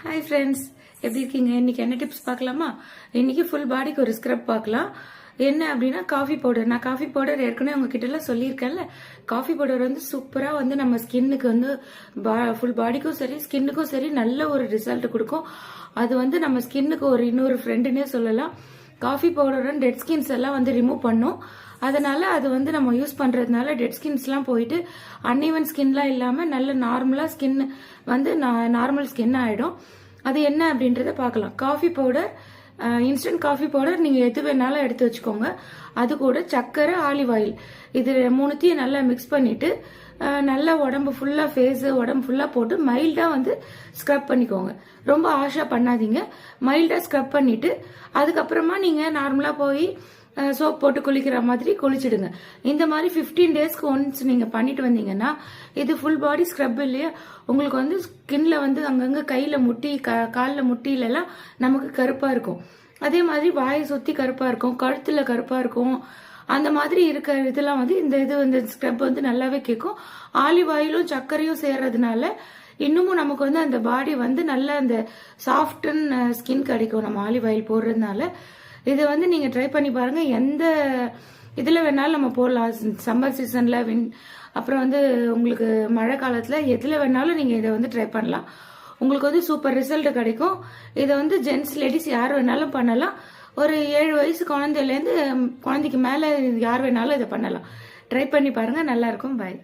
Hi friends, எப்படி இருக்கீங்க? இன்னைக்கு என்ன டிப்ஸ் பார்க்கலாமா? இன்னைக்கு ஃபுல் பாடிக்கு ஒரு ஸ்க்ரப் பார்க்கலாம். என்ன அப்படின்னா காஃபி பவுடர். நான் காஃபி பவுடர் ஏற்கனவே உங்ககிட்ட எல்லாம் சொல்லியிருக்கேன்ல. காஃபி பவுடர் வந்து சூப்பரா வந்து நம்ம ஸ்கின்னுக்கு வந்து ஃபுல் பாடிக்கும் சரி ஸ்கின்னுக்கும் சரி நல்ல ஒரு ரிசல்ட் கொடுக்கும். அது வந்து நம்ம ஸ்கின்னுக்கு ஒரு இன்னொரு ஃப்ரெண்டுன்னே சொல்லலாம். காஃபி பவுடர் டெட் ஸ்கின்ஸ் எல்லாம் வந்து ரிமூவ் பண்ணும். அதனால அது வந்து நம்ம யூஸ் பண்றதுனால டெட் ஸ்கின்ஸ்லாம் போயிட்டு அன்இவன் ஸ்கின்லாம் இல்லாம நல்ல நார்மலா ஸ்கின் வந்து நார்மல் ஸ்கின் ஆயிடும். அது என்ன அப்படின்றத பார்க்கலாம். Coffee powder, instant coffee powder நீங்க எது வேணாலும் எடுத்து வச்சுக்கோங்க. அது கூட சக்கரை, ஆலிவ் ஆயில், இது மூணுத்தையும் நல்லா மிக்ஸ் பண்ணிட்டு நல்லா உடம்பு ஃபுல்லா உடம்பு ஃபுல்லா போட்டு மைல்டா வந்து ஸ்க்ரப் பண்ணிக்கோங்க. ரொம்ப ஆஷா பண்ணாதீங்க. மைல்டா ஸ்க்ரப் பண்ணிட்டு அதுக்கப்புறமா நீங்க நார்மலா போய் சோப் போட்டு குளிக்கிற மாதிரி குளிச்சிடுங்க. இந்த மாதிரி 15 டேஸ்க்கு ஒன்ஸ் நீங்க பண்ணிட்டு வந்தீங்கன்னா இது ஃபுல் பாடி ஸ்க்ரப் இல்லையா, உங்களுக்கு வந்து ஸ்கின்ல வந்து அங்கங்க கையில முட்டி காலில் முட்டியில எல்லாம் நமக்கு கருப்பா இருக்கும். அதே மாதிரி வாயை சுத்தி கருப்பா இருக்கும், கழுத்துல கருப்பா இருக்கும். அந்த மாதிரி இருக்கிற இதெல்லாம் வந்து இந்த ஸ்க்ரப் வந்து நல்லாவே கேட்கும். ஆலிவ் ஆயிலும் சர்க்கரையும் சேர்றதுனால இன்னமும் நமக்கு வந்து அந்த பாடி வந்து நல்லா அந்த சாஃப்ட் ஸ்கின் கிடைக்கும் நம்ம ஆலிவ் ஆயில் போடுறதுனால. இது வந்து நீங்க ட்ரை பண்ணி பாருங்க. எந்த இதுல வேணாலும் நம்ம போடலாம். சம்மர் சீசன்ல, அப்புறம் வந்து உங்களுக்கு மழை காலத்துல எதுல வேணாலும் நீங்க இதை வந்து ட்ரை பண்ணலாம். உங்களுக்கு வந்து சூப்பர் ரிசல்ட் கிடைக்கும். இதை வந்து ஜென்ட்ஸ் லேடிஸ் யார் வேணாலும் பண்ணலாம். ஒரு 7 வயசு குழந்தையிலேருந்து குழந்தைக்கு மேல யார் வேணாலும் இதை பண்ணலாம். ட்ரை பண்ணி பாருங்க, நல்லா இருக்கும். பாய்.